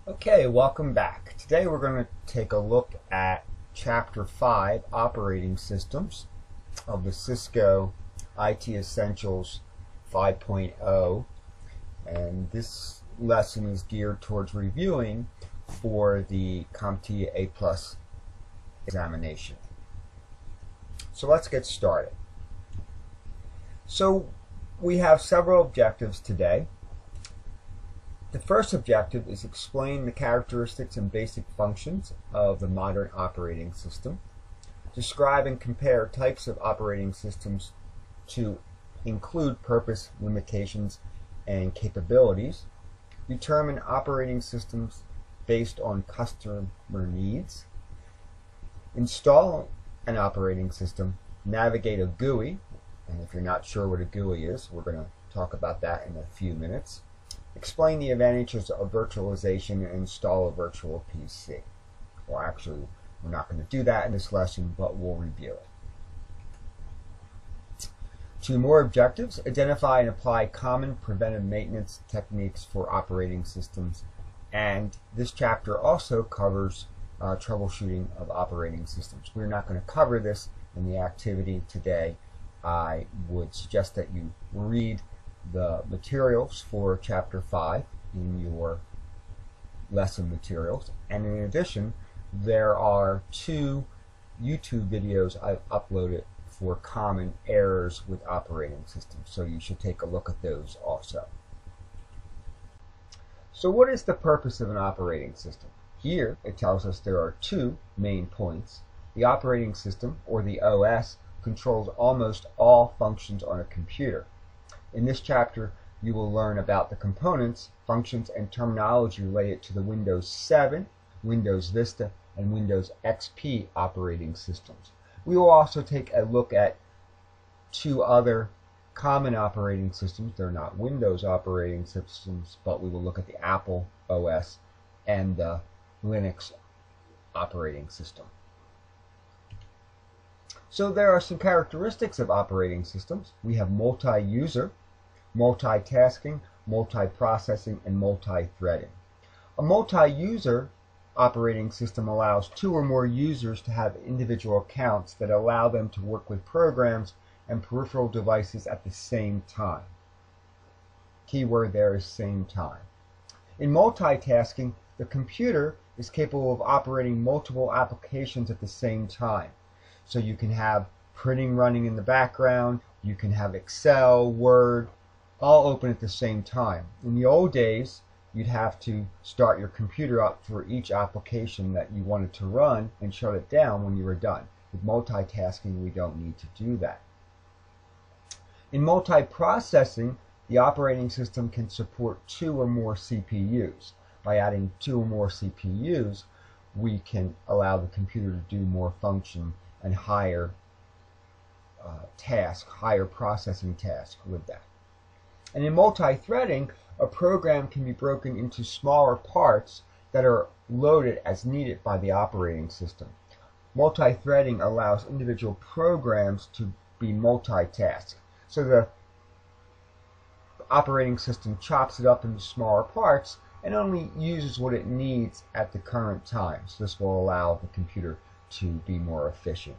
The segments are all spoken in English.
Okay, welcome back. Today we're going to take a look at Chapter 5, Operating Systems of the Cisco IT Essentials 5.0. And this lesson is geared towards reviewing for the CompTIA A+ examination. So let's get started. So we have several objectives today. The first objective is explain the characteristics and basic functions of the modern operating system. Describe and compare types of operating systems to include purpose, limitations, and capabilities. Determine operating systems based on customer needs. Install an operating system. Navigate a GUI. And if you're not sure what a GUI is, we're going to talk about that in a few minutes. Explain the advantages of virtualization and install a virtual PC. Well, actually, we're not going to do that in this lesson, but we'll review it. Two more objectives: identify and apply common preventive maintenance techniques for operating systems. And this chapter also covers troubleshooting of operating systems. We're not going to cover this in the activity today. I would suggest that you read the materials for Chapter 5 in your lesson materials, and in addition there are 2 YouTube videos I've uploaded for common errors with operating systems, so you should take a look at those also. So what is the purpose of an operating system? Here it tells us there are 2 main points. The operating system, or the OS, controls almost all functions on a computer. In this chapter, you will learn about the components, functions, and terminology related to the Windows 7, Windows Vista, and Windows XP operating systems. We will also take a look at 2 other common operating systems. They're not Windows operating systems, but we will look at the Apple OS and the Linux operating system. So there are some characteristics of operating systems. We have multi-user, multitasking, multiprocessing, and multi-threading. A multi-user operating system allows 2 or more users to have individual accounts that allow them to work with programs and peripheral devices at the same time. Keyword there is same time. In multitasking, the computer is capable of operating multiple applications at the same time. So you can have printing running in the background, you can have Excel, Word, all open at the same time. In the old days, you'd have to start your computer up for each application that you wanted to run and shut it down when you were done. With multitasking, we don't need to do that. In multiprocessing, the operating system can support 2 or more CPUs. By adding 2 or more CPUs, we can allow the computer to do more function and higher processing task with that. And in multi-threading, a program can be broken into smaller parts that are loaded as needed by the operating system. Multi-threading allows individual programs to be multitasked. So the operating system chops it up into smaller parts and only uses what it needs at the current time. So this will allow the computer to be more efficient.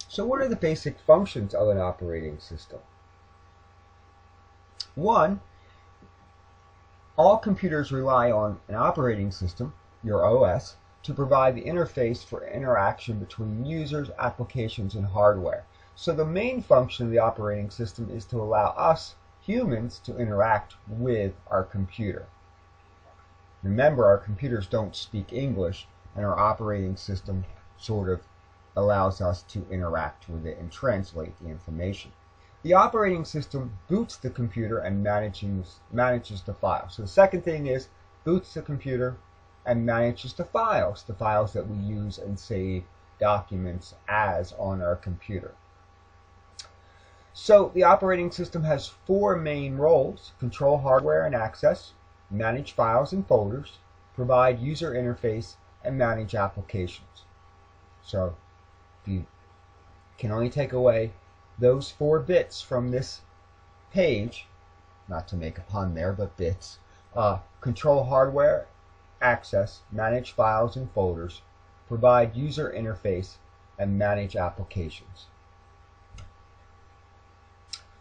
So what are the basic functions of an operating system? 1, all computers rely on an operating system, your OS, to provide the interface for interaction between users, applications, and hardware. So the main function of the operating system is to allow us, humans, to interact with our computer. Remember, our computers don't speak English, and our operating system sort of allows us to interact with it and translate the information. The operating system boots the computer and manages the files. So the second thing is boots the computer and manages the files that we use and save documents as on our computer. So the operating system has 4 main roles: control hardware and access, manage files and folders, provide user interface, and manage applications. So if you can only take away those 4 bits from this page, not to make a pun there, but bits, control hardware access, manage files and folders, provide user interface, and manage applications.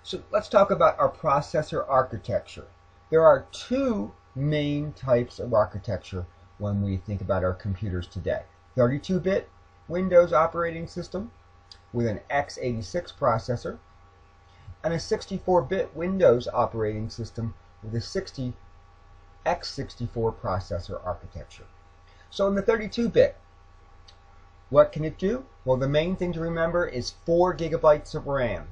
So let's talk about our processor architecture. There are two main types of architecture when we think about our computers today. 32-bit Windows operating system with an x86 processor, and a 64-bit Windows operating system with a x64 processor architecture. So in the 32-bit, what can it do? Well, the main thing to remember is 4 gigabytes of RAM.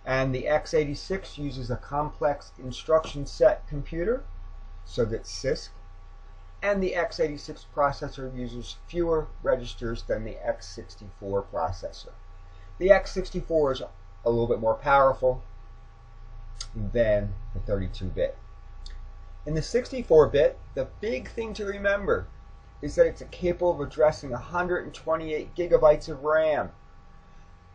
And the x86 uses a complex instruction set computer, so that's CISC. And the x86 processor uses fewer registers than the x64 processor. The x64 is a little bit more powerful than the 32-bit. In the 64-bit, the big thing to remember is that it's capable of addressing 128 gigabytes of RAM.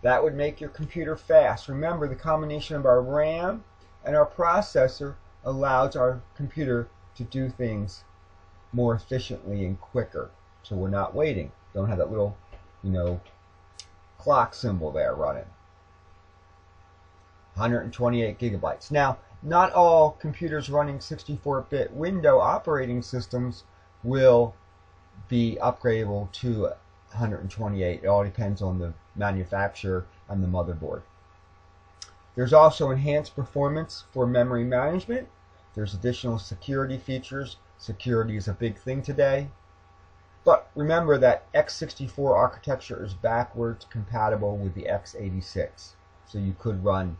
That would make your computer fast. Remember, the combination of our RAM and our processor allows our computer to do things more efficiently and quicker. So we're not waiting. Don't have that little, clock symbol there running. 128 gigabytes. Now, not all computers running 64-bit Windows operating systems will be upgradable to 128. It all depends on the manufacturer and the motherboard. There's also enhanced performance for memory management. There's additional security features. Security is a big thing today. But remember that x64 architecture is backwards compatible with the x86. So you could run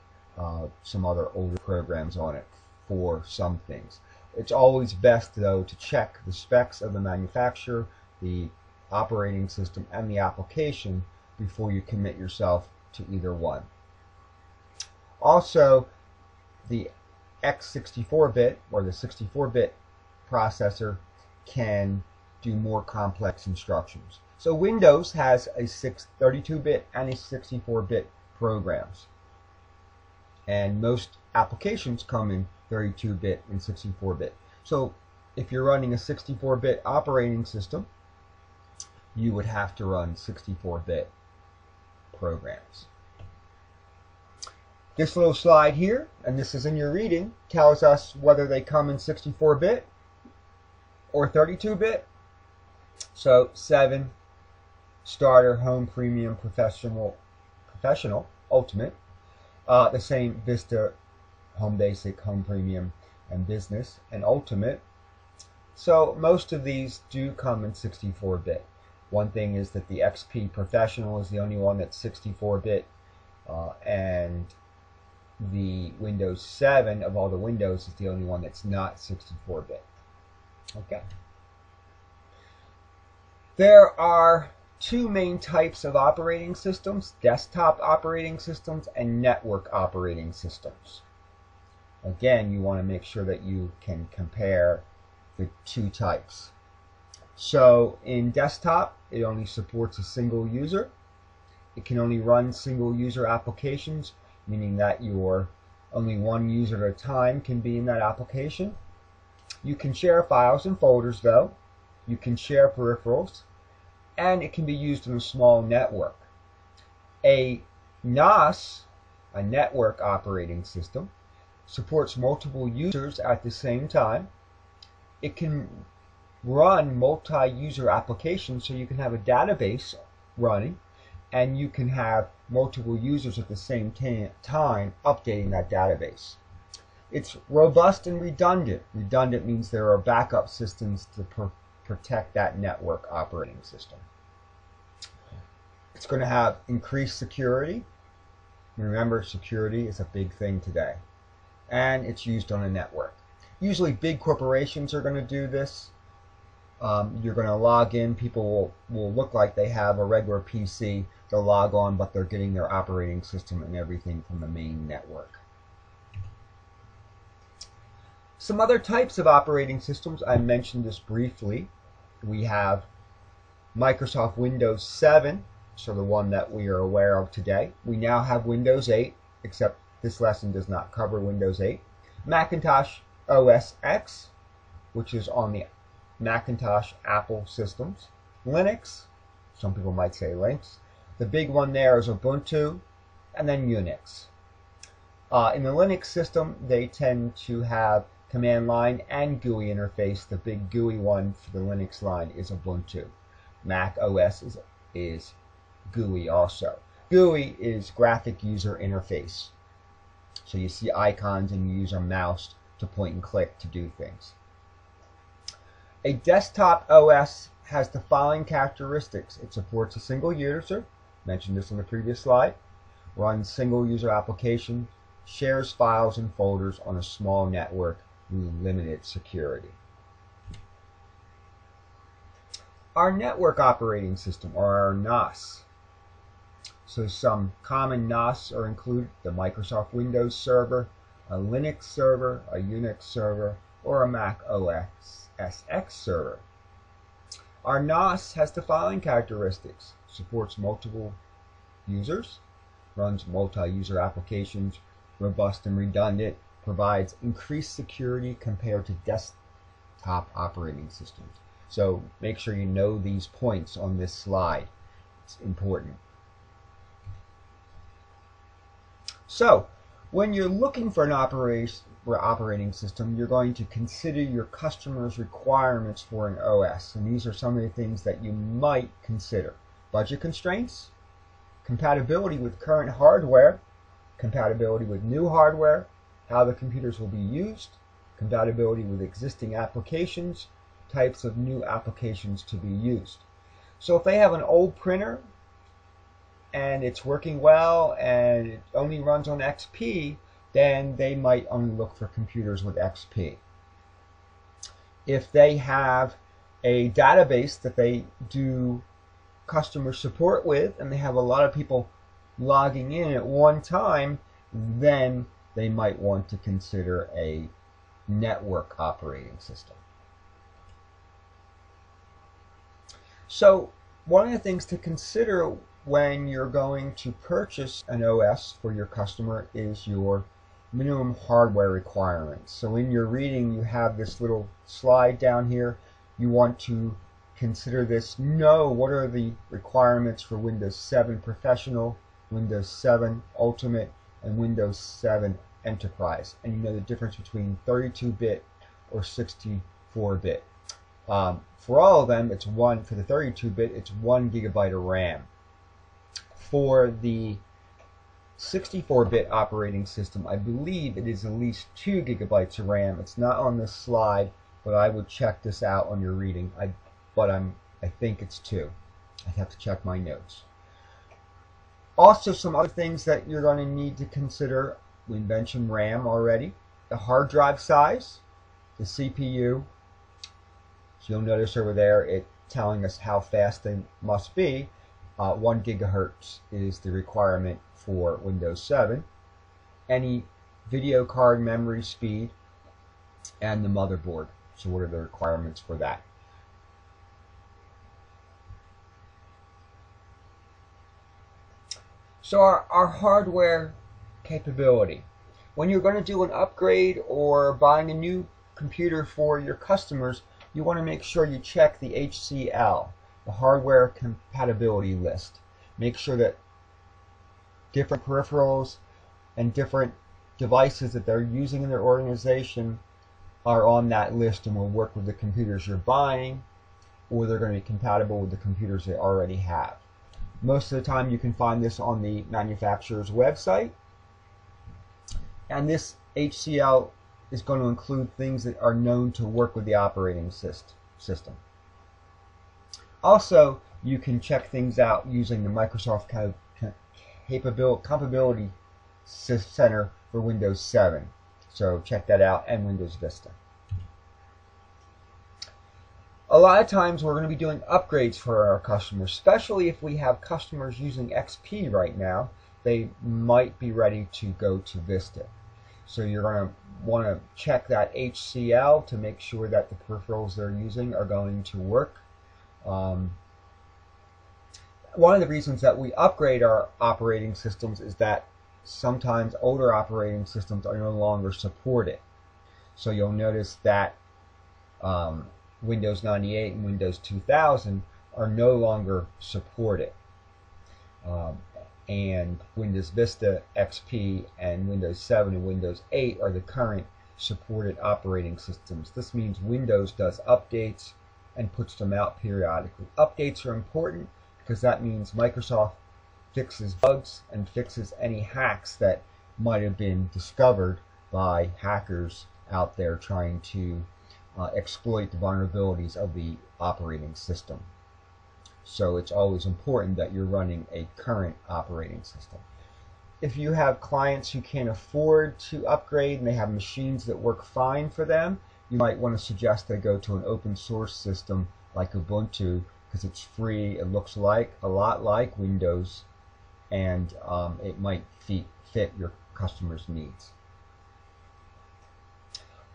some other older programs on it for some things. It's always best, though, to check the specs of the manufacturer, the operating system, and the application before you commit yourself to either one. Also, the x64-bit or the 64-bit processor can do more complex instructions. So Windows has a 32-bit and a 64-bit programs. And most applications come in 32-bit and 64-bit. So if you're running a 64-bit operating system, you would have to run 64-bit programs. This little slide here, and this is in your reading, tells us whether they come in 64-bit or 32-bit. So 7, Starter, Home, Premium, Professional, Ultimate. The same Vista, Home Basic, Home Premium, and Business, and Ultimate. So most of these do come in 64-bit. One thing is that the XP Professional is the only one that's 64-bit, and the Windows 7 of all the Windows is the only one that's not 64-bit. Okay. There are two main types of operating systems: desktop operating systems and network operating systems. Again, you want to make sure that you can compare the two types. So in desktop, it only supports a single user. It can only run single user applications, meaning that only one user at a time can be in that application. You can share files and folders, though. You can share peripherals, and it can be used in a small network. A NOS, a network operating system, supports multiple users at the same time. It can run multi-user applications, so you can have a database running, and you can have multiple users at the same time updating that database. It's robust and redundant. Redundant means there are backup systems to protect that network operating system. It's going to have increased security. Remember, security is a big thing today. And it's used on a network. Usually big corporations are going to do this. You're going to log in. People will look like they have a regular PC. They'll log on, but they're getting their operating system and everything from the main network. Some other types of operating systems, I mentioned this briefly. We have Microsoft Windows 7, so the one that we are aware of today. We now have Windows 8, except this lesson does not cover Windows 8. Macintosh OS X, which is on the Macintosh Apple systems. Linux, some people might say Linux. The big one there is Ubuntu, and then Unix. In the Linux system, they tend to have command line and GUI interface. The big GUI one for the Linux line is Ubuntu. Mac OS is GUI also. GUI is graphic user interface. So you see icons and you use a mouse to point and click to do things. A desktop OS has the following characteristics. It supports a single user, mentioned this on the previous slide, runs single user applications, shares files and folders on a small network with limited security. Our network operating system, or our NOS. So some common NOS are included: the Microsoft Windows server, a Linux server, a Unix server, or a Mac OS X server. Our NOS has the following characteristics: supports multiple users, runs multi-user applications, robust and redundant, provides increased security compared to desktop operating systems. So make sure you know these points on this slide. It's important. So when you're looking for an operating system, you're going to consider your customer's requirements for an OS. And these are some of the things that you might consider: budget constraints, compatibility with current hardware, compatibility with new hardware, how the computers will be used, compatibility with existing applications, types of new applications to be used. So if they have an old printer and it's working well and it only runs on XP, then they might only look for computers with XP. If they have a database that they do customer support with and they have a lot of people logging in at one time, then they might want to consider a network operating system. So one of the things to consider when you're going to purchase an OS for your customer is your minimum hardware requirements. So in your reading, you have this little slide down here. You want to consider this. Know what are the requirements for Windows 7 Professional, Windows 7 Ultimate, and Windows 7 Enterprise. And you know the difference between 32-bit or 64-bit. For all of them, it's one. For the 32-bit, it's 1 GB of RAM. For the 64-bit operating system, I believe it is at least 2 GB of RAM. It's not on this slide, but I would check this out on your reading. I think it's 2. I have to check my notes. Also, some other things that you're going to need to consider. We mentioned RAM already. The hard drive size, the CPU. So you'll notice over there it telling us how fast they must be. 1 gigahertz is the requirement for Windows 7. Any video card memory speed, and the motherboard. So what are the requirements for that? So our hardware capability. When you're going to do an upgrade or buying a new computer for your customers, you want to make sure you check the HCL, the hardware compatibility list. Make sure that different peripherals and different devices that they're using in their organization are on that list and will work with the computers you're buying, or they're going to be compatible with the computers they already have. Most of the time you can find this on the manufacturer's website. And this HCL is going to include things that are known to work with the operating system. Also, you can check things out using the Microsoft Compatibility Center for Windows 7. So check that out, and Windows Vista. A lot of times we're going to be doing upgrades for our customers, especially if we have customers using XP right now. They might be ready to go to Vista. So you're going to want to check that HCL to make sure that the peripherals they're using are going to work. One of the reasons that we upgrade our operating systems is that sometimes older operating systems are no longer supported. So you'll notice that Windows 98 and Windows 2000 are no longer supported. And Windows Vista, XP, and Windows 7 and Windows 8 are the current supported operating systems. This means Windows does updates and puts them out periodically. Updates are important because that means Microsoft fixes bugs and fixes any hacks that might have been discovered by hackers out there trying to exploit the vulnerabilities of the operating system. So it's always important that you're running a current operating system. If you have clients who can't afford to upgrade and they have machines that work fine for them, you might want to suggest they go to an open source system like Ubuntu because it's free. It looks like a lot like Windows, and it might fit your customers' needs.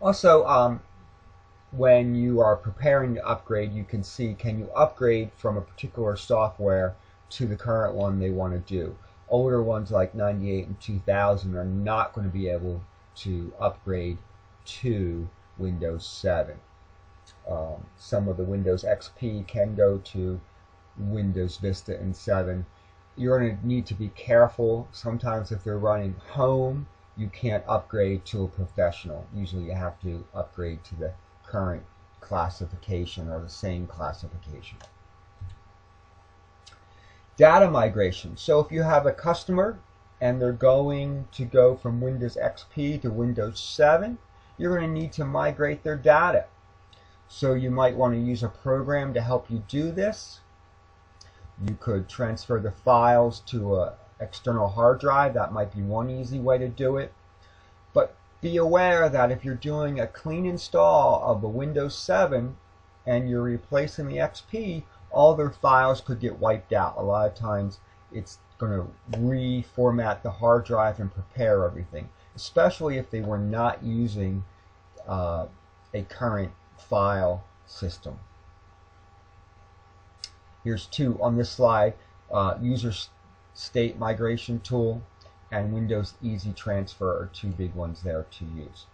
Also, when you are preparing to upgrade, you can see, can you upgrade from a particular software to the current one they want to do. Older ones like 98 and 2000 are not going to be able to upgrade to Windows 7. Some of the Windows XP can go to Windows Vista and 7. You're going to need to be careful. Sometimes if they're running home, you can't upgrade to a professional. Usually you have to upgrade to the current classification or the same classification. Data migration. So if you have a customer and they're going to go from Windows XP to Windows 7, you're going to need to migrate their data. So you might want to use a program to help you do this. You could transfer the files to an external hard drive. That might be one easy way to do it. But be aware that if you're doing a clean install of the Windows 7 and you're replacing the XP, all their files could get wiped out. A lot of times it's going to reformat the hard drive and prepare everything, especially if they were not using a current file system. Here's two on this slide: user state migration tool and Windows Easy Transfer are two big ones there to use.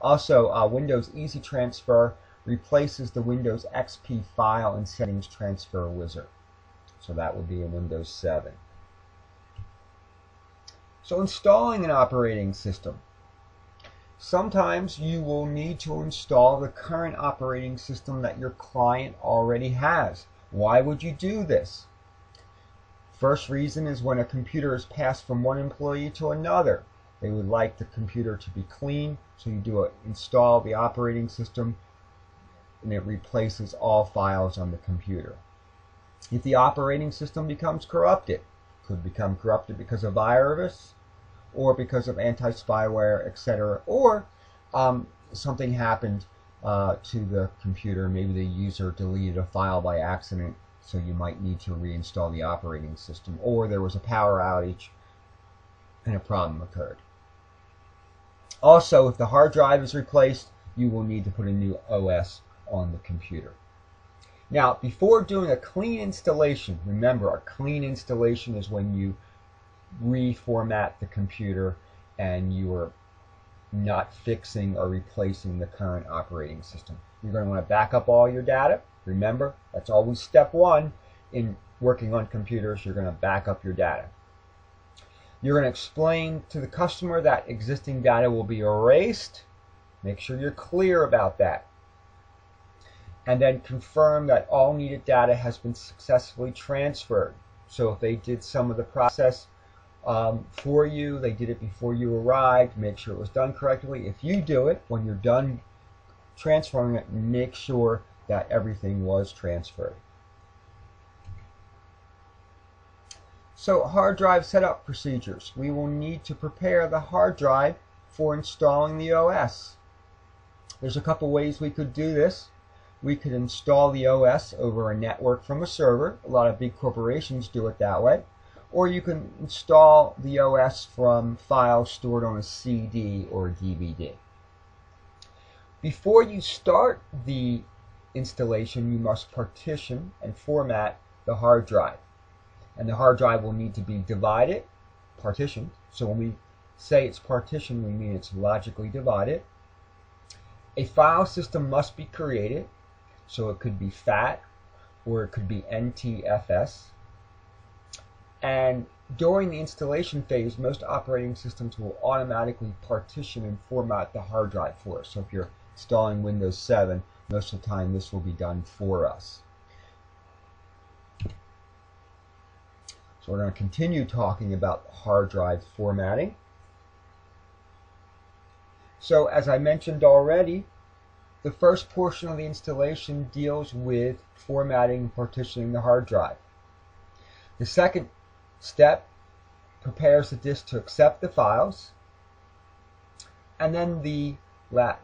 Also, Windows Easy Transfer replaces the Windows XP file and settings transfer wizard. So that would be in Windows 7. So installing an operating system. Sometimes you will need to install the current operating system that your client already has. Why would you do this? First reason is when a computer is passed from one employee to another. They would like the computer to be clean, so you install the operating system and it replaces all files on the computer. If the operating system becomes corrupted, could become corrupted because of virus or because of anti-spyware, etc., or something happened to the computer. Maybe the user deleted a file by accident, so you might need to reinstall the operating system, or there was a power outage and a problem occurred. Also, if the hard drive is replaced, you will need to put a new OS on the computer. Now, before doing a clean installation, remember, a clean installation is when you reformat the computer and you are not fixing or replacing the current operating system. You're going to want to back up all your data. Remember, that's always step one in working on computers. You're going to back up your data. You're going to explain to the customer that existing data will be erased. Make sure you're clear about that. And then confirm that all needed data has been successfully transferred. So if they did some of the process for you, they did it before you arrived, make sure it was done correctly. If you do it, when you're done transferring it, make sure that everything was transferred. So hard drive setup procedures. We will need to prepare the hard drive for installing the OS. There's a couple ways we could do this. We could install the OS over a network from a server. A lot of big corporations do it that way. Or you can install the OS from files stored on a CD or a DVD. Before you start the installation, you must partition and format the hard drive. And the hard drive will need to be divided, partitioned. So when we say it's partitioned, we mean it's logically divided. A file system must be created, so it could be FAT or it could be NTFS. And during the installation phase, most operating systems will automatically partition and format the hard drive for us. So if you're installing Windows 7, most of the time this will be done for us. So we're going to continue talking about hard drive formatting. So as I mentioned already, the first portion of the installation deals with formatting and partitioning the hard drive. The second step prepares the disk to accept the files. And then the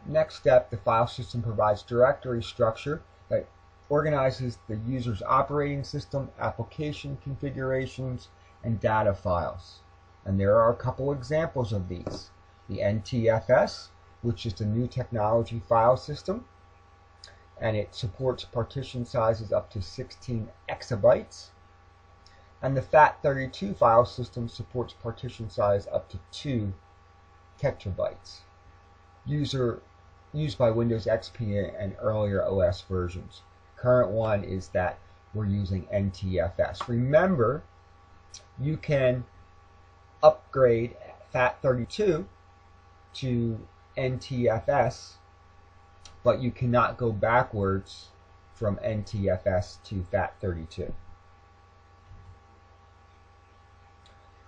next step, the file system provides directory structure that organizes the user's operating system, application configurations, and data files. And there are a couple examples of these. The NTFS, which is the new technology file system, and it supports partition sizes up to 16 exabytes. And the FAT32 file system supports partition size up to 2 tetrabytes. Used by Windows XP and earlier OS versions. Current one is that we're using NTFS. Remember, you can upgrade FAT32 to NTFS, but you cannot go backwards from NTFS to FAT32.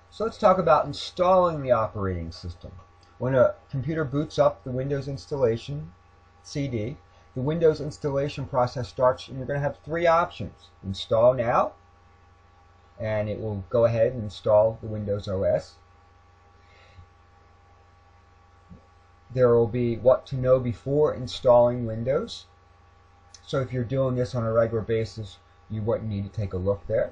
So let's talk about installing the operating system. When a computer boots up the Windows installation CD, the Windows installation process starts, and you're going to have three options. Install now, and it will go ahead and install the Windows OS. There will be what to know before installing Windows. So if you're doing this on a regular basis, you wouldn't need to take a look there.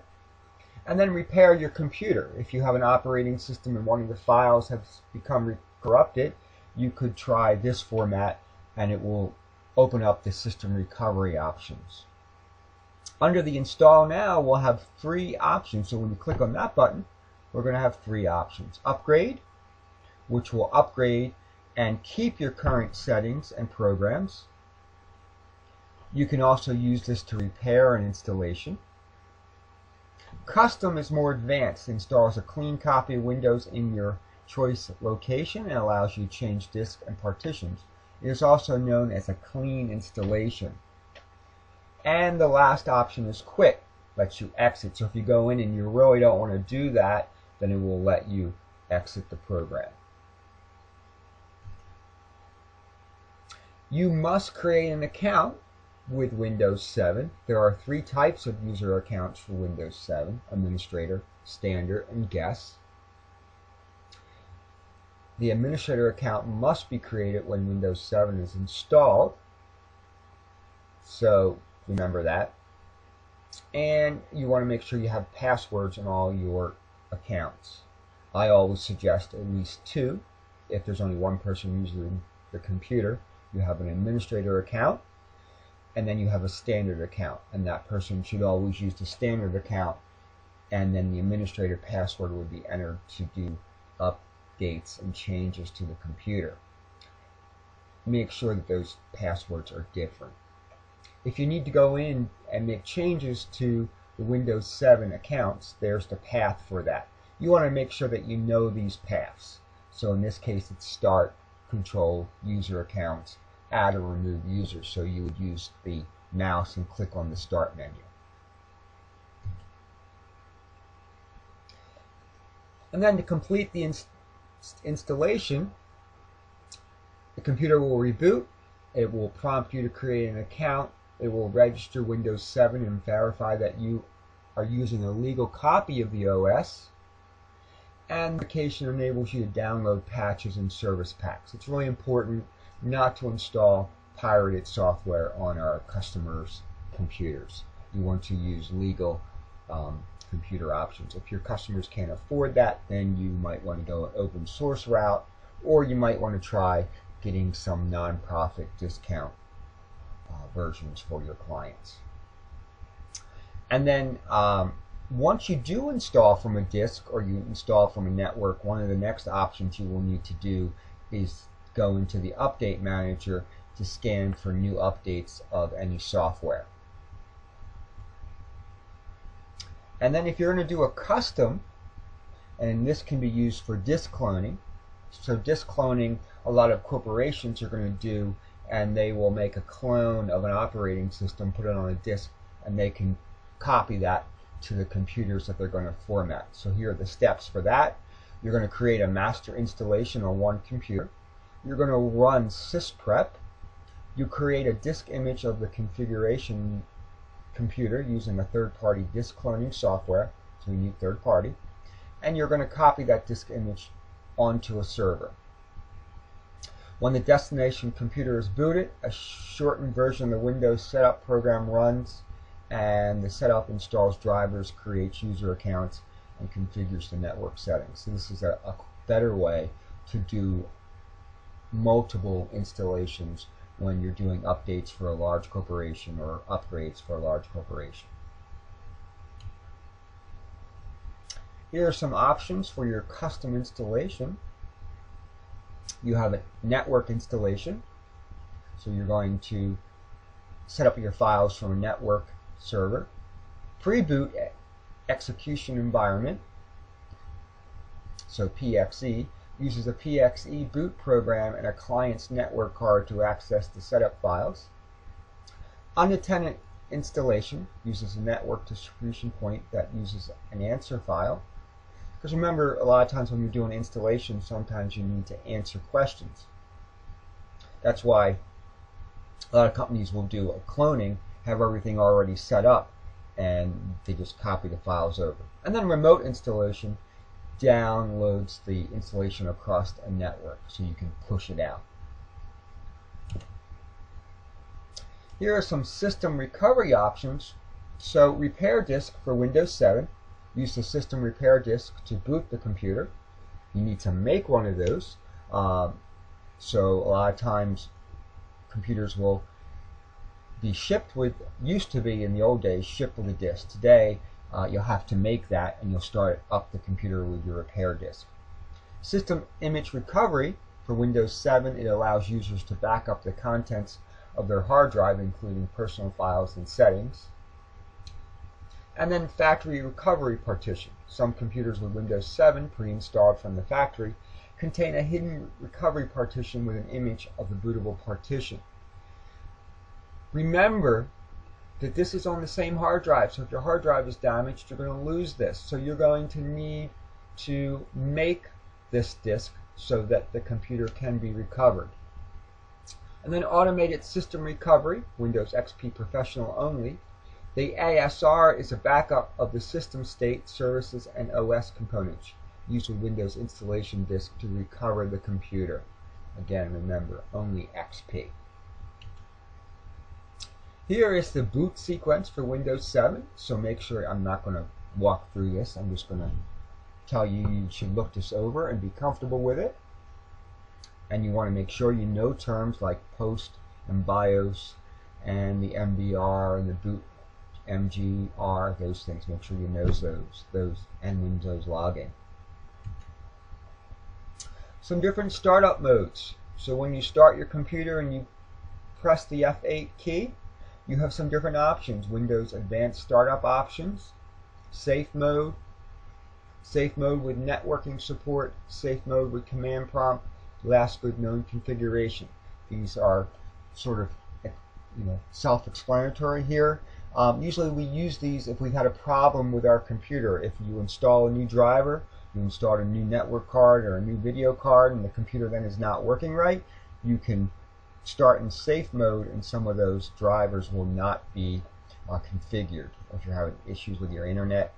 And then repair your computer. If you have an operating system and one of the files has become corrupted, you could try this format and it will open up the system recovery options. Under the Install Now, we'll have three options. So when you click on that button, we're going to have three options. Upgrade, which will upgrade and keep your current settings and programs. You can also use this to repair an installation. Custom is more advanced. It installs a clean copy of Windows in your choice location and allows you to change disk and partitions. It is also known as a clean installation. And the last option is Quit, lets you exit. So if you go in and you really don't want to do that, then it will let you exit the program. You must create an account with Windows 7. There are three types of user accounts for Windows 7: Administrator, Standard, and Guest. The administrator account must be created when Windows 7 is installed. So remember that. And you want to make sure you have passwords in all your accounts. I always suggest at least 2. If there's only one person using the computer, you have an administrator account, and then you have a standard account. And that person should always use the standard account, and then the administrator password would be entered to do updates and changes to the computer. Make sure that those passwords are different. If you need to go in and make changes to the Windows 7 accounts, there's the path for that. You want to make sure that you know these paths. So in this case, it's Start, Control, User Accounts, Add or Remove Users. So you would use the mouse and click on the Start menu. And then to complete the installation, the computer will reboot. It will prompt you to create an account. It will register Windows 7 and verify that you are using a legal copy of the OS. And the application enables you to download patches and service packs. It's really important not to install pirated software on our customers' computers. You want to use legal computer options. If your customers can't afford that, then you might want to go an open source route, or you might want to try getting some non-profit discount versions for your clients. And then once you do install from a disk or you install from a network, one of the next options you will need to do is go into the Update Manager to scan for new updates of any software. And then if you're going to do a custom, and this can be used for disk cloning. So disk cloning, a lot of corporations are going to do, and they will make a clone of an operating system, put it on a disk, and they can copy that to the computers that they're going to format. So here are the steps for that. You're going to create a master installation on one computer. You're going to run sysprep. You create a disk image of the configuration computer using a third-party disk cloning software, so you need third-party. And you're going to copy that disk image onto a server. When the destination computer is booted, a shortened version of the Windows setup program runs, and the setup installs drivers, creates user accounts, and configures the network settings. So this is a better way to do multiple installations when you're doing updates for a large corporation or upgrades for a large corporation. Here are some options for your custom installation. You have a network installation. So you're going to set up your files from a network server. Pre-boot execution environment, so PXE, uses a PXE boot program and a client's network card to access the setup files. Unattended installation uses a network distribution point that uses an answer file. Because remember, a lot of times when you're doing installation, sometimes you need to answer questions. That's why a lot of companies will do a cloning, have everything already set up, and they just copy the files over. And then remote installation downloads the installation across a network, so you can push it out. Here are some system recovery options. So repair disk for Windows 7. Use the system repair disk to boot the computer. You need to make one of those. So a lot of times computers will be shipped with, used to be in the old days, shipped with a disk. Today you'll have to make that, and you'll start up the computer with your repair disk. System image recovery for Windows 7, it allows users to back up the contents of their hard drive, including personal files and settings. And then factory recovery partition. Some computers with Windows 7 pre-installed from the factory contain a hidden recovery partition with an image of the bootable partition. Remember that this is on the same hard drive, so if your hard drive is damaged, you're going to lose this. So you're going to need to make this disk so that the computer can be recovered. And then automated system recovery, Windows XP Professional only. The ASR is a backup of the system state, services, and OS components used with Windows installation disk to recover the computer. Again, remember, only XP. Here is the boot sequence for Windows 7. So make sure, I'm not going to walk through this. I'm just going to tell you you should look this over and be comfortable with it. And you want to make sure you know terms like post and BIOS and the MBR and the boot MGR, those things. Make sure you know those and Windows logging. Some different startup modes. So when you start your computer and you press the F8 key, you have some different options. Windows Advanced Startup Options, Safe Mode with networking support, Safe Mode with command prompt, Last Good Known configuration. These are sort of self-explanatory here. Usually we use these if we've had a problem with our computer. If you install a new driver, you install a new network card or a new video card, and the computer then is not working right, you can start in safe mode, and some of those drivers will not be configured. If you're having issues with your internet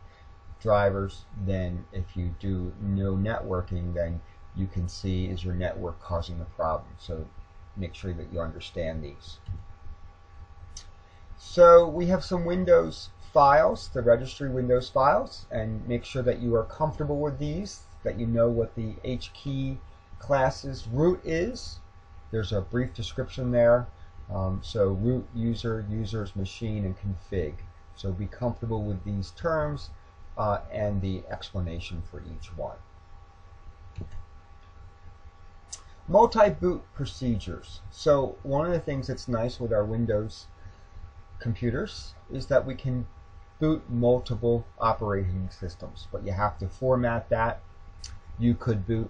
drivers, then if you do no networking, then you can see, is your network causing the problem. So make sure that you understand these. So we have some Windows files, the registry Windows files, and make sure that you are comfortable with these, that you know what the HKey class's root is. There's a brief description there. So root, user, user's machine, and config. So be comfortable with these terms and the explanation for each one. Multi-boot procedures. So one of the things that's nice with our Windows computers is that we can boot multiple operating systems, but you have to format that. You could boot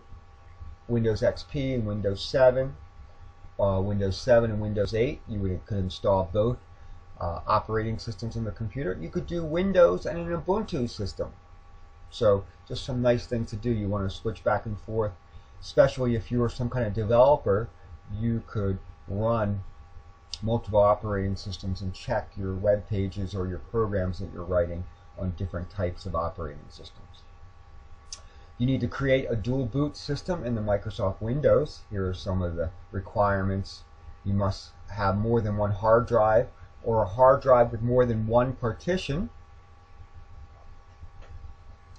Windows XP and Windows 7, Windows 7 and Windows 8. You could install both operating systems in the computer. You could do Windows and an Ubuntu system. So just some nice things to do. You want to switch back and forth, especially if you are some kind of developer. You could run multiple operating systems and check your web pages or your programs that you're writing on different types of operating systems. You need to create a dual boot system in the Microsoft Windows. Here are some of the requirements. You must have more than one hard drive or a hard drive with more than one partition.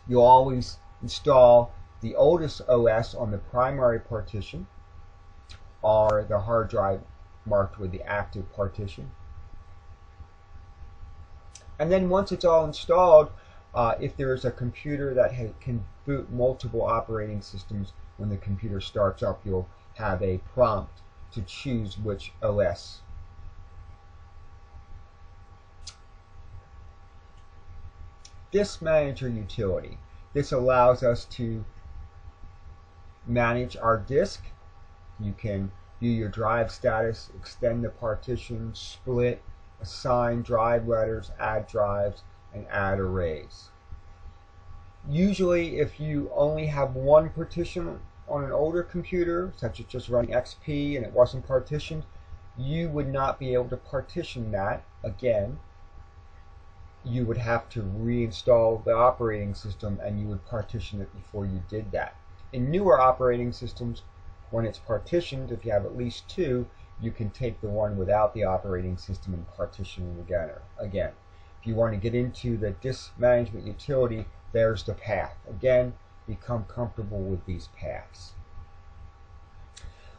You'll always install the oldest OS on the primary partition or the hard drive marked with the active partition. And then once it's all installed, if there is a computer that can boot multiple operating systems, when the computer starts up, you'll have a prompt to choose which OS. Disk Manager utility. This allows us to manage our disk. You can view your drive status, extend the partition, split, assign drive letters, add drives, and add arrays. Usually, if you only have one partition on an older computer, such as just running XP and it wasn't partitioned, you would not be able to partition that again. You would have to reinstall the operating system and you would partition it before you did that. In newer operating systems, when it's partitioned, if you have at least two, you can take the one without the operating system and partition it again. If you want to get into the disk management utility, there's the path. Again, become comfortable with these paths.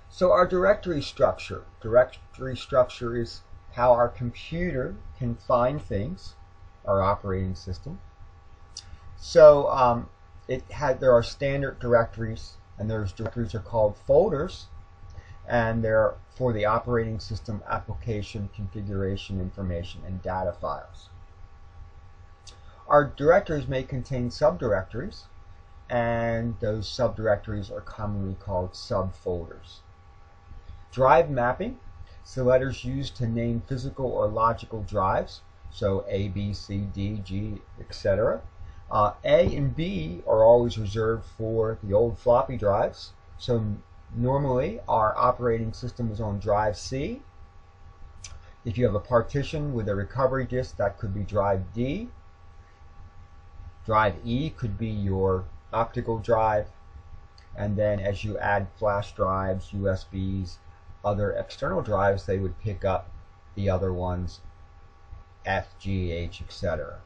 So our directory structure. Directory structure is how our computer can find things, our operating system. So there are standard directories, and those directories are called folders, and they're for the operating system, application, configuration information, and data files. Our directories may contain subdirectories, and those subdirectories are commonly called subfolders. Drive mapping, so letters used to name physical or logical drives, so A, B, C, D, G, etc. A and B are always reserved for the old floppy drives. So normally our operating system is on drive C. If you have a partition with a recovery disk, that could be drive D. Drive E could be your optical drive. And then as you add flash drives, USBs, other external drives, they would pick up the other ones, F, G, H, etc.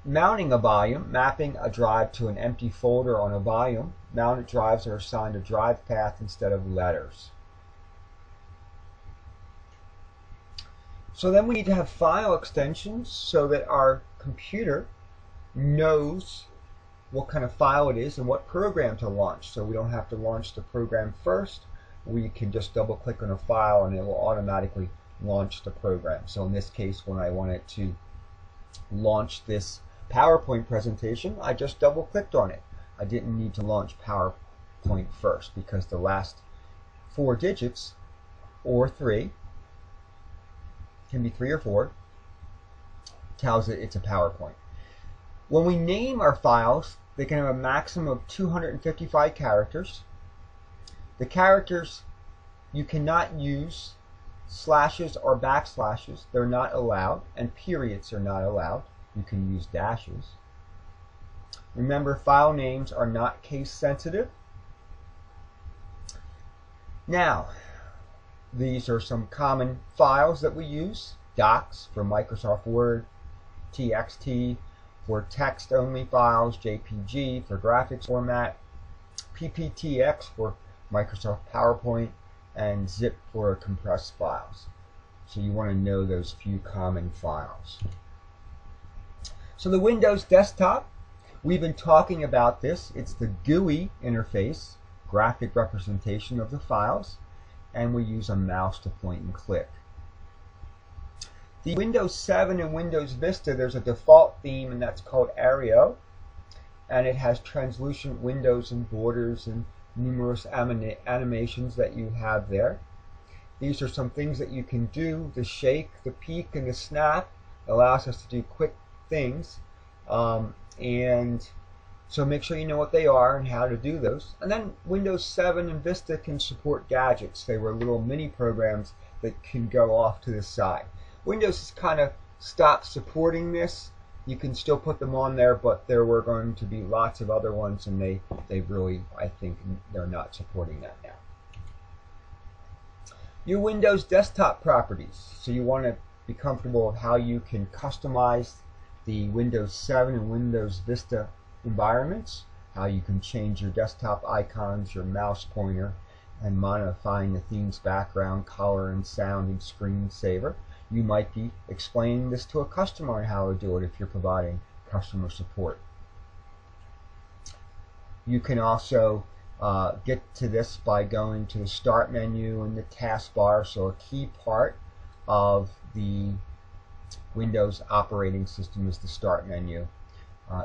Mounting a volume, mapping a drive to an empty folder on a volume. Mounted drives are assigned a drive path instead of letters. So then we need to have file extensions so that our computer knows what kind of file it is and what program to launch. So we don't have to launch the program first. We can just double click on a file and it will automatically launch the program. So in this case, when I wanted to launch this PowerPoint presentation, I just double clicked on it. I didn't need to launch PowerPoint first because the last 4 digits, or 3, can be 3 or 4, tells it it's a PowerPoint. When we name our files, they can have a maximum of 255 characters. The characters, you cannot use slashes or backslashes. They're not allowed, and periods are not allowed. You can use dashes. Remember, file names are not case sensitive. Now, these are some common files that we use. Docs for Microsoft Word, TXT for text-only files, JPG for graphics format, PPTX for Microsoft PowerPoint, and zip for compressed files. So you want to know those few common files. So the Windows desktop, we've been talking about this. It's the GUI interface, graphic representation of the files, and we use a mouse to point and click. The Windows 7 and Windows Vista, there's a default theme, and that's called Aereo, and it has translucent windows and borders and numerous animations that you have there. These are some things that you can do. The shake, the peek, and the snap allows us to do quick things, and so make sure you know what they are and how to do those. And then Windows 7 and Vista can support gadgets. They were little mini programs that can go off to the side. Windows has kind of stopped supporting this. You can still put them on there, but there were going to be lots of other ones, and they really, I think, they're not supporting that now. Your Windows desktop properties. So you want to be comfortable with how you can customize the Windows 7 and Windows Vista environments, how you can change your desktop icons, your mouse pointer, and modifying the theme's background, color, and sound and screensaver. You might be explaining this to a customer on how to do it if you're providing customer support. You can also get to this by going to the Start menu and the taskbar. So a key part of the Windows operating system is the Start menu.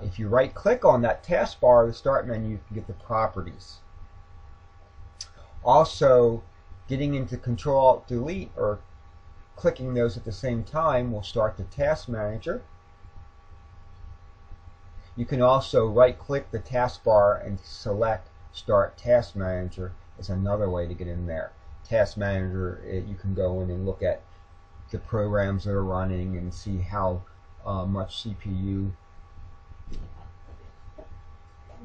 If you right-click on that taskbar, the Start menu, you can get the properties. Also, getting into Control-Alt-Delete or clicking those at the same time will start the Task Manager. You can also right-click the taskbar and select Start Task Manager as another way to get in there. Task Manager, you can go in and look at the programs that are running and see how much CPU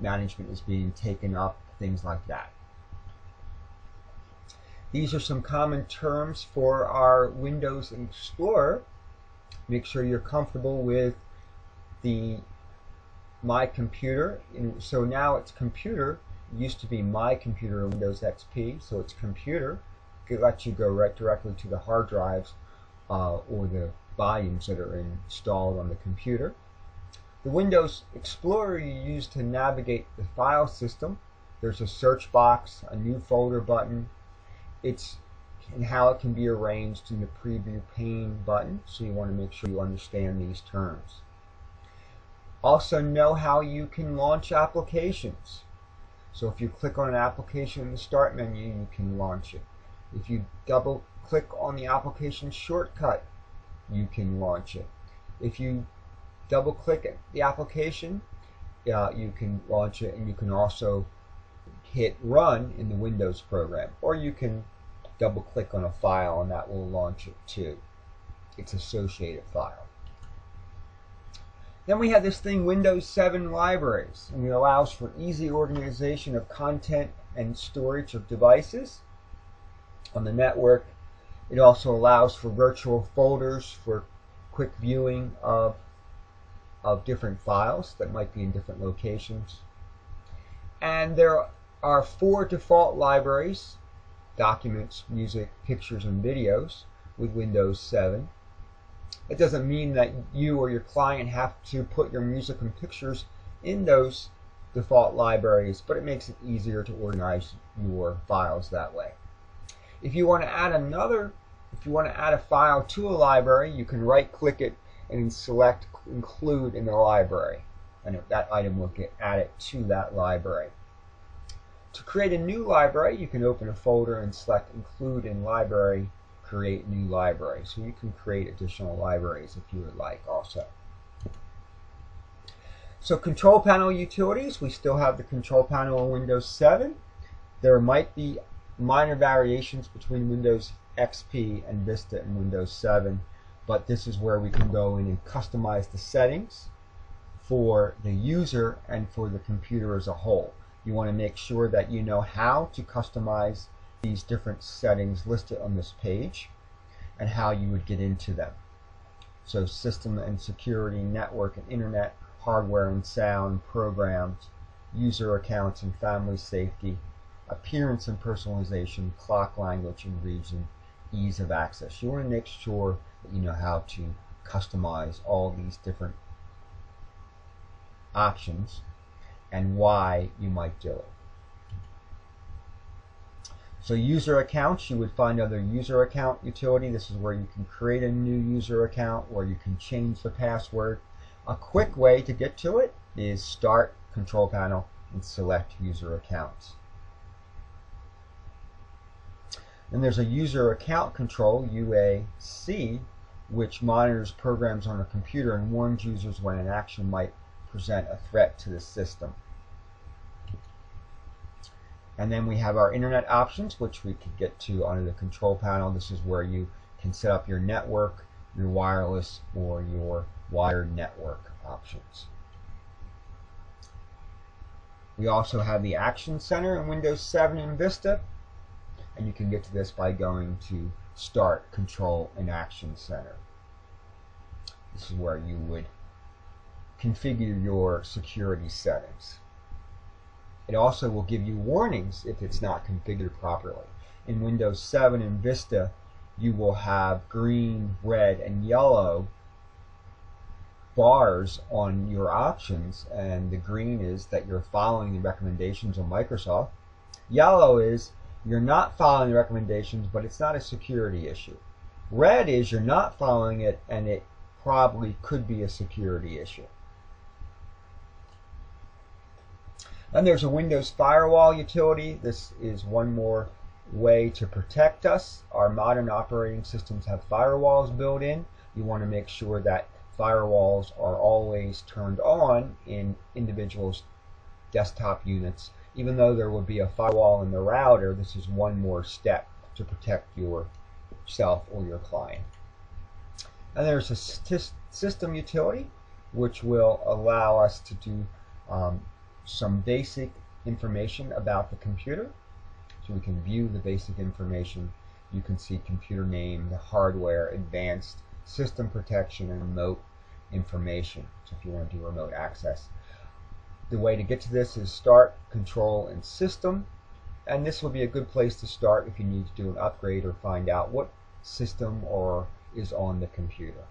management is being taken up, things like that. These are some common terms for our Windows Explorer. Make sure you're comfortable with the My Computer. So now it's Computer. It used to be My Computer in Windows XP, so it's Computer. It lets you go right directly to the hard drives or the volumes that are installed on the computer. The Windows Explorer you use to navigate the file system. There's a search box, a new folder button. It's and how it can be arranged in the preview pane button, so you want to make sure you understand these terms. Also know how you can launch applications. So if you click on an application in the Start menu, you can launch it. If you double click on the application shortcut, you can launch it. If you double click the application, you can launch it, and you can also hit Run in the Windows program, or you can double click on a file and that will launch it too. It's associated file. Then we have this thing, Windows 7 Libraries, and it allows for easy organization of content and storage of devices on the network. It also allows for virtual folders for quick viewing of different files that might be in different locations. And there are 4 default libraries: documents, music, pictures, and videos with Windows 7. It doesn't mean that you or your client have to put your music and pictures in those default libraries, but it makes it easier to organize your files that way. If you want to add a file to a library, you can right-click it and select Include in the library, and that item will get added to that library. To create a new library, you can open a folder and select Include in Library, Create New Library. So you can create additional libraries if you would like also. So Control Panel Utilities, we still have the Control Panel on Windows 7. There might be minor variations between Windows XP and Vista and Windows 7, but this is where we can go in and customize the settings for the user and for the computer as a whole. You want to make sure that you know how to customize these different settings listed on this page and how you would get into them. So system and security, network and internet, hardware and sound, programs, user accounts and family safety, appearance and personalization, clock language and region, ease of access. You want to make sure that you know how to customize all these different options and why you might do it. So user accounts, you would find under user account utility. This is where you can create a new user account, or you can change the password. A quick way to get to it is start control panel and select user accounts. Then there's a user account control, UAC, which monitors programs on a computer and warns users when an action might present a threat to the system. And then we have our internet options, which we can get to under the control panel. This is where you can set up your network, your wireless, or your wired network options. We also have the Action Center in Windows 7 and Vista, and you can get to this by going to Start, Control, and Action Center. This is where you would configure your security settings. It also will give you warnings if it's not configured properly. In Windows 7 and Vista, you will have green, red, and yellow bars on your options, and the green is that you're following the recommendations of Microsoft. Yellow is you're not following the recommendations, but it's not a security issue. Red is you're not following it, and it probably could be a security issue. And there's a Windows Firewall utility. This is one more way to protect us. Our modern operating systems have firewalls built in. You want to make sure that firewalls are always turned on in individuals' desktop units. Even though there will be a firewall in the router, this is one more step to protect yourself or your client. And there's a system utility, which will allow us to do some basic information about the computer. So we can view the basic information. You can see computer name, the hardware, advanced, system protection, and remote information. So if you want to do remote access. The way to get to this is Start, Control, and System. And this will be a good place to start if you need to do an upgrade or find out what system is on the computer.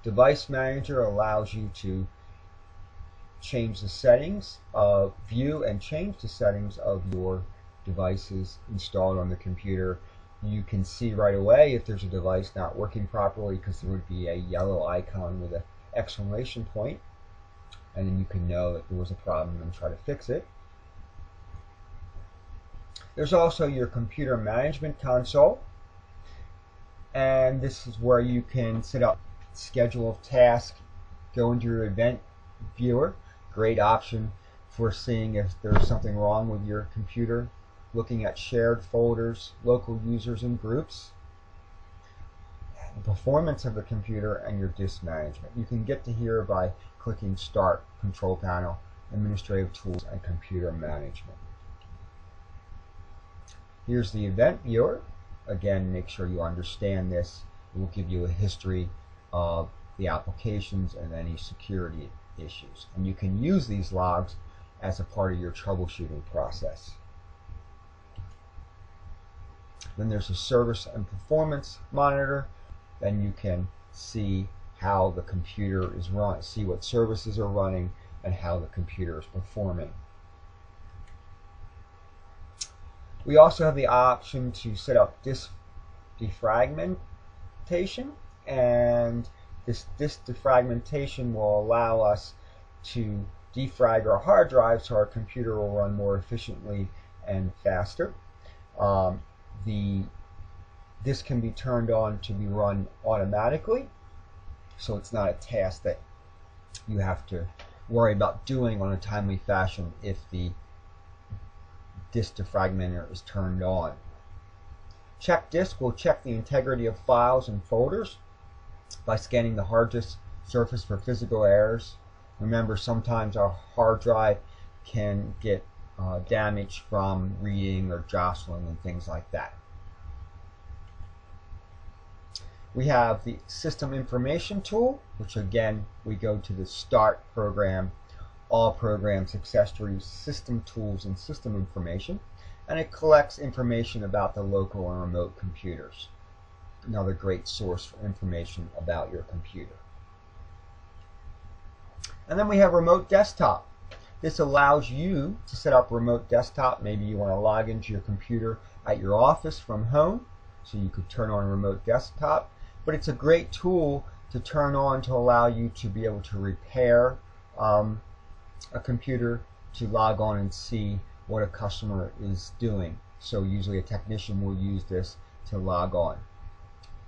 Device Manager allows you to change the settings of view and change the settings of your devices installed on the computer. You can see right away if there's a device not working properly, because there would be a yellow icon with an exclamation point, and then you can know that there was a problem and try to fix it. There's also your computer management console, and this is where you can set up schedule of tasks, go into your event viewer. Great option for seeing if there's something wrong with your computer, looking at shared folders, local users and groups, the performance of the computer, and your disk management. You can get to here by clicking Start, Control Panel, Administrative Tools, and Computer Management. Here's the event viewer. Again, make sure you understand this. It will give you a history of the applications and any security issues. And you can use these logs as a part of your troubleshooting process. Then there's a service and performance monitor. Then you can see how the computer is run, see what services are running, and how the computer is performing. We also have the option to set up disk defragmentation, and this disk defragmentation will allow us to defrag our hard drive so our computer will run more efficiently and faster. This can be turned on to be run automatically, so it's not a task that you have to worry about doing on a timely fashion if the disk defragmenter is turned on. Check disk will check the integrity of files and folders by scanning the hard disk surface for physical errors. Remember, sometimes our hard drive can get damaged from reading or jostling and things like that. We have the System Information tool, which again, we go to the Start program, All Programs, Accessories, System Tools, and System Information, and it collects information about the local and remote computers. Another great source for information about your computer. And then we have Remote Desktop. This allows you to set up remote desktop. Maybe you want to log into your computer at your office from home, so you could turn on remote desktop. But it's a great tool to turn on to allow you to be able to repair a computer, to log on and see what a customer is doing. So usually a technician will use this to log on.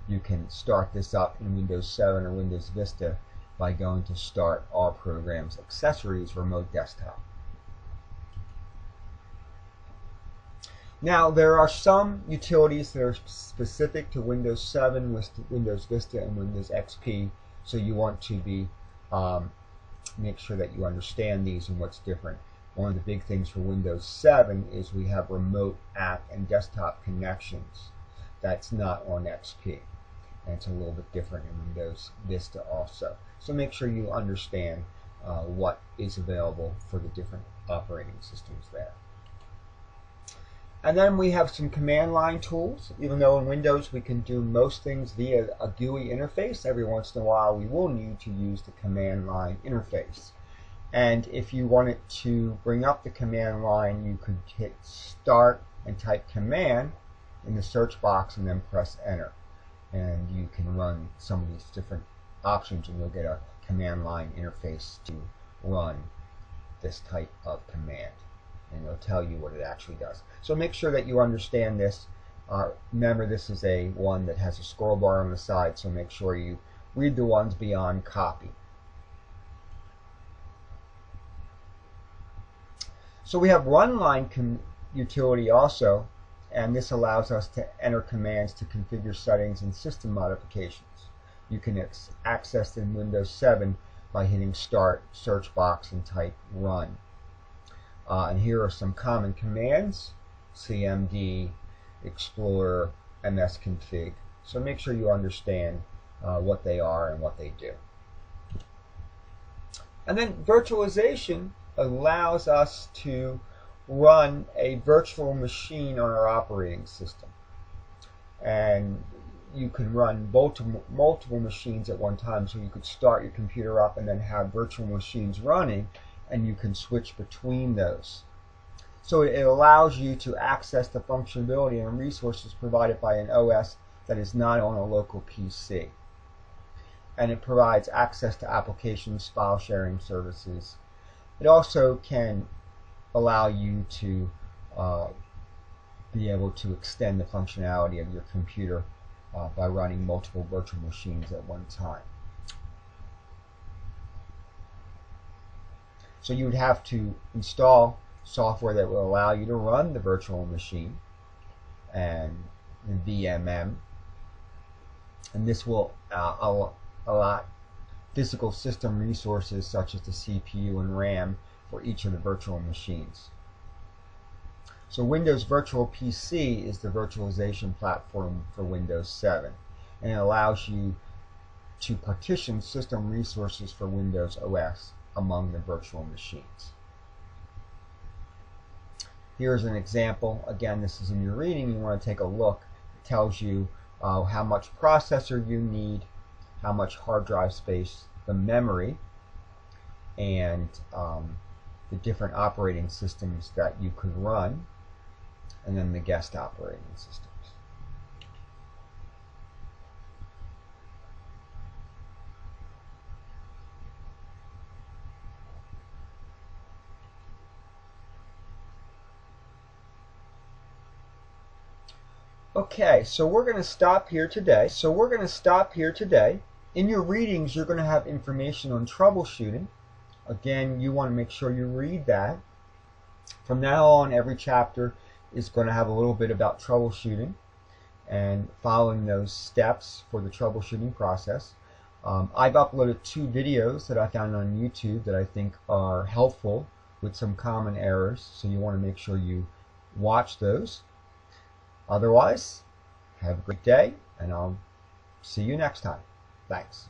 You can start this up in Windows 7 or Windows Vista by going to Start, All Programs, Accessories, Remote Desktop. Now there are some utilities that are specific to Windows 7, Windows Vista, and Windows XP, so you want to be make sure that you understand these and what's different. One of the big things for Windows 7 is we have remote app and desktop connections. That's not on XP. And it's a little bit different in Windows Vista also. So make sure you understand what is available for the different operating systems there. And then we have some command line tools. Even though in Windows we can do most things via a GUI interface, every once in a while we will need to use the command line interface. And if you wanted to bring up the command line, you could hit Start and type command in the search box and then press enter. And you can run some of these different options and you'll get a command line interface to run this type of command. And it'll tell you what it actually does. So make sure that you understand this. Remember, this is one that has a scroll bar on the side, so make sure you read the ones beyond copy. So we have run line utility also, and this allows us to enter commands to configure settings and system modifications. You can access in Windows 7 by hitting Start, search box, and type Run. And here are some common commands: CMD, Explorer, msconfig. So make sure you understand what they are and what they do. And then virtualization allows us to run a virtual machine on our operating system. And you can run multiple machines at one time, so you could start your computer up and then have virtual machines running, and you can switch between those. So it allows you to access the functionality and resources provided by an OS that is not on a local PC. And it provides access to applications, file sharing services. It also can allow you to be able to extend the functionality of your computer by running multiple virtual machines at one time. So you would have to install software that will allow you to run the virtual machine and the VMM, and this will allot physical system resources such as the CPU and RAM for each of the virtual machines. So Windows Virtual PC is the virtualization platform for Windows 7, and it allows you to partition system resources for Windows OS among the virtual machines. Here's an example. Again, this is in your reading. You want to take a look. It tells you how much processor you need, how much hard drive space, the memory, and the different operating systems that you could run, and then the guest operating systems. Okay, so we're going to stop here today. In your readings, you're going to have information on troubleshooting. Again, you want to make sure you read that. From now on, every chapter is going to have a little bit about troubleshooting and following those steps for the troubleshooting process. I've uploaded 2 videos that I found on YouTube that I think are helpful with some common errors, so you want to make sure you watch those. Otherwise, have a great day, and I'll see you next time. Thanks.